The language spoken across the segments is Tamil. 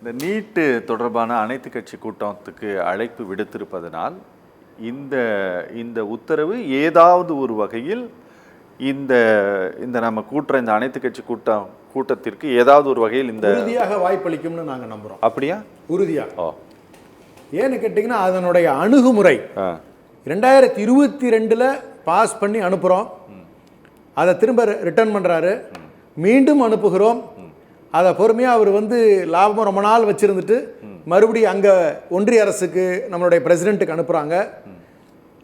இந்த நீட்டு தொடர்பான அனைத்து கட்சி கூட்டத்துக்கு அழைப்பு விடுத்திருப்பதனால் இந்த இந்த உத்தரவு ஏதாவது ஒரு வகையில் இந்த இந்த நம்ம கூட்டுற இந்த அனைத்து கட்சி கூட்டத்திற்கு ஏதாவது ஒரு வகையில் இந்த உறுதியாக வாய்ப்பளிக்கும்னு நாங்கள் நம்புகிறோம். அப்படியா? உறுதியாக. ஏன்னு கேட்டிங்கன்னா அதனுடைய அணுகுமுறை 2022 பாஸ் பண்ணி அனுப்புகிறோம், அதை திரும்ப ரிட்டர்ன் பண்ணுறாரு, மீண்டும் அனுப்புகிறோம், அதை பொறுமையாக அவர் லாபம் ரொம்ப நாள் வச்சுருந்துட்டு மறுபடியும் அங்கே ஒன்றிய அரசுக்கு நம்மளுடைய பிரசிடெண்ட்டுக்கு அனுப்புகிறாங்க.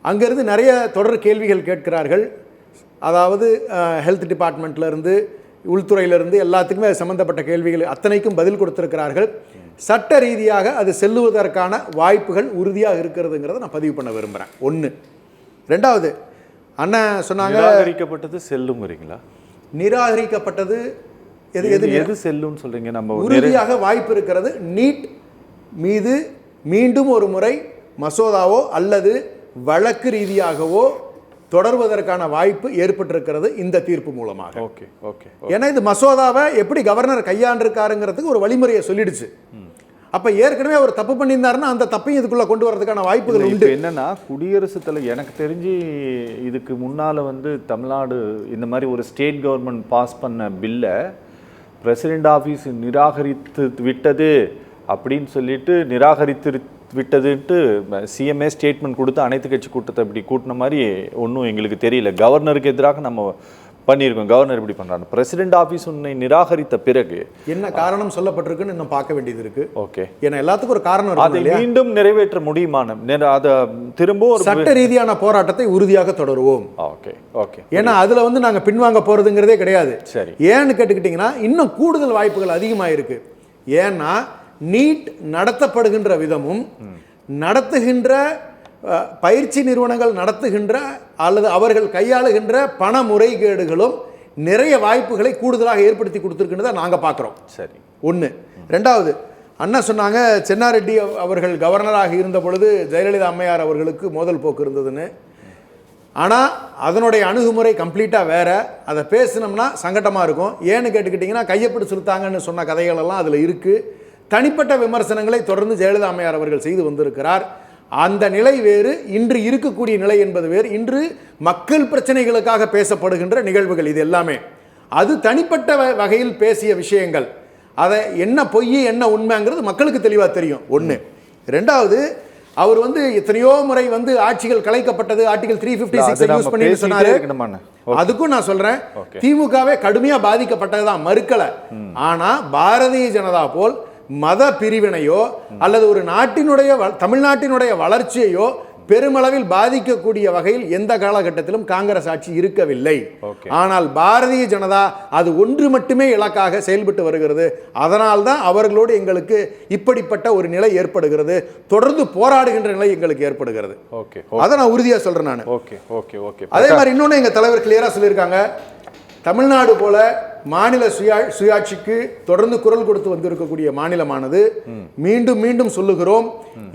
அங்கேருந்து நிறைய தொடர் கேள்விகள் கேட்கிறார்கள். அதாவது ஹெல்த் டிபார்ட்மெண்ட்லேருந்து உள்துறையிலிருந்து எல்லாத்துக்குமே அது சம்மந்தப்பட்ட கேள்விகள் அத்தனைக்கும் பதில் கொடுத்துருக்கிறார்கள். சட்ட ரீதியாக அது செல்லுவதற்கான வாய்ப்புகள் உறுதியாக இருக்கிறதுங்கிறத நான் பதிவு பண்ண விரும்புகிறேன். ஒன்று. ரெண்டாவது, அண்ணன் சொன்னாங்க நிராகரிக்கப்பட்டது செல்லுங்கிறீங்களா? நிராகரிக்கப்பட்டது எது எது எது செல்லுன்னு சொல்றீங்க? நம்ம உறுதியாக வாய்ப்பு இருக்கிறது. நீட் மீது மீண்டும் ஒரு முறை மசோதாவோ அல்லது வழக்கு ரீதியாகவோ தொடர்வதற்கான வாய்ப்பு ஏற்பட்டிருக்கிறது இந்த தீர்ப்பு மூலமாக. Okay okay. ஏன்னா இது மசோதாவை எப்படி கவர்னர் கையாண்டிருக்காருங்கிறதுக்கு ஒரு வழிமுறையை சொல்லிடுச்சு. அப்ப ஏற்கனவே அவர் தப்பு பண்ணியிருந்தாருன்னா அந்த தப்பையும் இதுக்குள்ள கொண்டு வரதுக்கான வாய்ப்புகள் உண்டு. என்னன்னா குடியரசுத் தலைவர் எனக்கு தெரிஞ்சு இதுக்கு முன்னால தமிழ்நாடு இந்த மாதிரி ஒரு ஸ்டேட் கவர்மெண்ட் பாஸ் பண்ண பில்லை பிரசிடென்ட் ஆஃபீஸ் நிராகரித்து விட்டது அப்படின்னு சொல்லிட்டு நிராகரித்து விட்டதுன்ட்டு சிஎம்ஏ ஸ்டேட்மெண்ட் கொடுத்து அனைத்து கட்சி கூட்டத்தை இப்படி கூட்டின மாதிரி ஒன்றும் எங்களுக்கு தெரியல. கவர்னருக்கு எதிராக நம்ம பண்ணியிருக்கோம். கவர்னர் இப்படி பண்ணுறாங்க. பிரசிடென்ட் ஆஃபீஸ் உன்னை நிராகரித்த பிறகு என்ன காரணம் சொல்லப்பட்டிருக்குன்னு இன்னும் பார்க்க வேண்டியது இருக்கு. ஓகே. ஏன்னா எல்லாத்துக்கும் ஒரு காரணம், அதை மீண்டும் நிறைவேற்ற முடியுமான அதை திரும்ப ஒரு சட்ட ரீதியான போராட்டத்தை உறுதியாக தொடருவோம். Okay okay. ஏன்னா அதுல நாங்க பின்வாங்க போறதுங்கிறதே கிடையாது. சரி. ஏன்னு கேட்டுக்கிட்டீங்கன்னா இன்னும் கூடுதல் வாய்ப்புகள் அதிகமாக இருக்கு. ஏன்னா நீட் நடத்தப்படுகின்ற விதமும் நடத்துகின்ற பயிற்சி நிறுவனங்கள் நடத்துகின்ற அல்லது அவர்கள் கையாளுகின்ற பண முறைகேடுகளும் நிறைய வாய்ப்புகளை கூடுதலாக ஏற்படுத்தி கொடுத்துருக்குன்னு தான் நாங்கள் பார்க்குறோம். சரி. ஒன்று. ரெண்டாவது, அண்ணா சொன்னாங்க சென்னாரெட்டி அவர்கள் கவர்னராக இருந்த பொழுது ஜெயலலிதா அம்மையார் அவர்களுக்கு மோதல் போக்கு இருந்ததுன்னு. ஆனால் அதனுடைய அணுகுமுறை கம்ப்ளீட்டாக வேறு. அதை பேசினோம்னா சங்கடமாக இருக்கும். ஏன்னு கேட்டுக்கிட்டிங்கன்னா கையப்பிடி சுருத்தாங்கன்னு சொன்ன கதைகளெல்லாம் அதில் இருக்குது. தனிப்பட்ட விமர்சனங்களை தொடர்ந்து ஜெயலலிதா அம்மையார் அவர்கள் செய்து வந்திருக்கிறார். அந்த நிலை வேறு, இன்று இருக்கக்கூடிய நிலை என்பது வேறு. இன்று மக்கள் பிரச்சனைகளுக்காக பேசப்படுகின்ற நிகழ்வுகள் இது எல்லாமே. அது தனிப்பட்ட வகையில் பேசிய விஷயங்கள். அதை என்ன பொய் என்ன உண்மைங்கிறது மக்களுக்கு தெளிவாக தெரியும். ஒன்று. ரெண்டாவது, அவர் எத்தனையோ முறை ஆட்சிகள் கலைக்கப்பட்டது, ஆர்டிகல் 356 யூஸ் பண்ணி சொன்னாரு. அதுக்கும் நான் சொல்றேன், திமுகவே கடுமையா பாதிக்கப்பட்டதுதான், மறுக்கல. ஆனா பாரதிய ஜனதா போல் மத பிரிவினையோ அல்லது ஒரு நாட்டினுடைய தமிழ்நாட்டினுடைய வளர்ச்சியையோ பெருமளவில் பாதிக்கக்கூடிய வகையில் எந்த காலகட்டத்திலும் காங்கிரஸ் ஆட்சி இருக்கவில்லை. ஆனால் பாரதிய ஜனதா அது ஒன்று மட்டுமே இலக்காக செயல்பட்டு வருகிறது. அதனால்தான் அவர்களோடு எங்களுக்கு இப்படிப்பட்ட ஒரு நிலை ஏற்படுகிறது, தொடர்ந்து போராடுகின்ற நிலை எங்களுக்கு ஏற்படுகிறது. அதை நான் உறுதியா சொல்றேன். நான் அதே மாதிரி இன்னொன்னு எங்க தலைவர் கிளியரா சொல்லியிருக்காங்க, தமிழ்நாடு போல மாநில சுயாட்சிக்கு தொடர்ந்து குரல் கொடுத்து வந்திருக்கக்கூடிய மாநிலமானது மீண்டும் மீண்டும் சொல்லுகிறோம்,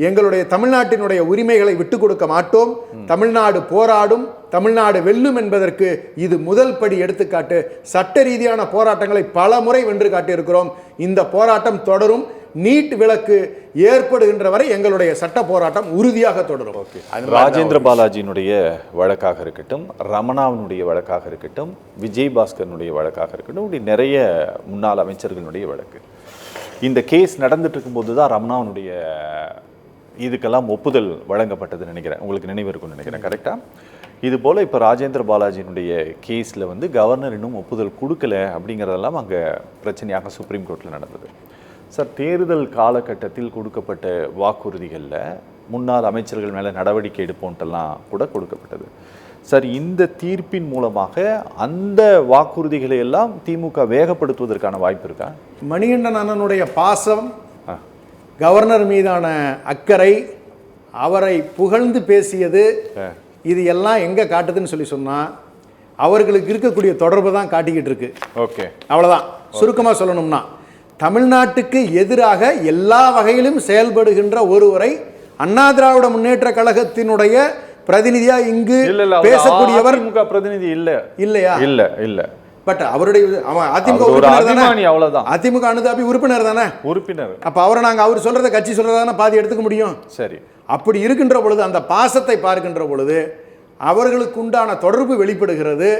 எங்களுடைய தமிழ்நாட்டினுடைய உரிமைகளை விட்டுக் கொடுக்க மாட்டோம். தமிழ்நாடு போராடும், தமிழ்நாடு வெல்லும் என்பதற்கு இது முதல் படி எடுத்துக்காட்டு. சட்ட ரீதியான போராட்டங்களை பல முறை வென்று காட்டியிருக்கிறோம். இந்த போராட்டம் தொடரும். நீட் விலக்கு ஏற்படுகின்ற வரை எங்களுடைய சட்ட போராட்டம் உறுதியாக தொடரும். ராஜேந்திர பாலாஜியினுடைய வழக்காக இருக்கட்டும், ரமணாவினுடைய வழக்காக இருக்கட்டும், விஜயபாஸ்கரனுடைய வழக்காக இருக்கட்டும், இப்படி நிறைய முன்னாள் அமைச்சர்களுடைய வழக்கு. இந்த கேஸ் நடந்துட்டு இருக்கும்போது தான் ரமணாவினுடைய இதுக்கெல்லாம் ஒப்புதல் வழங்கப்பட்டதுன்னு நினைக்கிறேன். உங்களுக்கு நினைவு இருக்கும்னு நினைக்கிறேன். கரெக்டா? இது போல் இப்போ ராஜேந்திர பாலாஜியினுடைய கேஸில் கவர்னர் இன்னும் ஒப்புதல் கொடுக்கல அப்படிங்கிறதெல்லாம் அங்கே பிரச்சனையாக சுப்ரீம் கோர்ட்டில் நடந்தது. சார், தேர்தல் காலகட்டத்தில் கொடுக்கப்பட்ட வாக்குறுதிகளில் முன்னாள் அமைச்சர்கள் மேலே நடவடிக்கை எடுப்போன்ட்டெல்லாம் கூட கொடுக்கப்பட்டது. சார், இந்த தீர்ப்பின் மூலமாக அந்த வாக்குறுதிகளை எல்லாம் திமுக வேகப்படுத்துவதற்கான வாய்ப்பு இருக்கா? மணிகண்டன் அண்ணனுடைய பாசம், கவர்னர் மீதான அக்கறை, அவரை புகழ்ந்து பேசியது, இது எல்லாம் எங்கே காட்டுதுன்னு சொன்னால் அவர்களுக்கு இருக்கக்கூடிய தொடர்பு தான் காட்டிக்கிட்டு இருக்கு. ஓகே, அவ்வளோதான். சுருக்கமாக சொல்லணும்னா தமிழ்நாட்டுக்கு எதிராக எல்லா வகையிலும் செயல்படுகின்ற ஒருவரை அண்ணா திராவிட முன்னேற்ற கழகத்தினுடைய பிரதிநிதியா இங்கு பேசக்கூடியவர் பிரதிநிதி இல்லையா? இல்லையா? இல்ல இல்ல பட் அவருடைய அதிமுக அவர் ஒரு உறுப்பினர் தானே, அபிமானி, அவ்வளவுதான். அதிமுக அனுதாபி உறுப்பினர் தானே. உறுப்பினர். அப்ப அவரை நாங்க அவர் சொல்றத கட்சி சொல்றதானே பாதி எடுத்துக்க முடியும். சரி. அப்படி இருக்கின்ற பொழுது அந்த பாசத்தை பார்க்கின்ற பொழுது அவர்களுக்கு உண்டான தொடர்பு வெளிப்படுகிறது.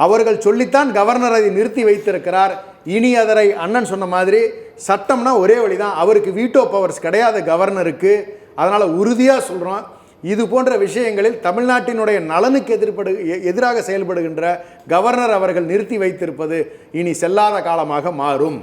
அவர்கள் சொல்லித்தான் கவர்னர் அதை நிறுத்தி வைத்திருக்கிறார். இனி அதனை அண்ணன் சொன்ன மாதிரி சட்டம்னா ஒரே வழிதான், அவருக்கு வீட்டோ பவர்ஸ் கிடையாது கவர்னருக்கு. அதனால உறுதியா சொல்றோம், இது போன்ற விஷயங்களில் தமிழ்நாட்டினுடைய நலனுக்கு எதிராக செயல்படுகின்ற கவர்னர் அவர்கள் நிறுத்தி வைத்திருப்பது இனி செல்லாத காலமாக மாறும்.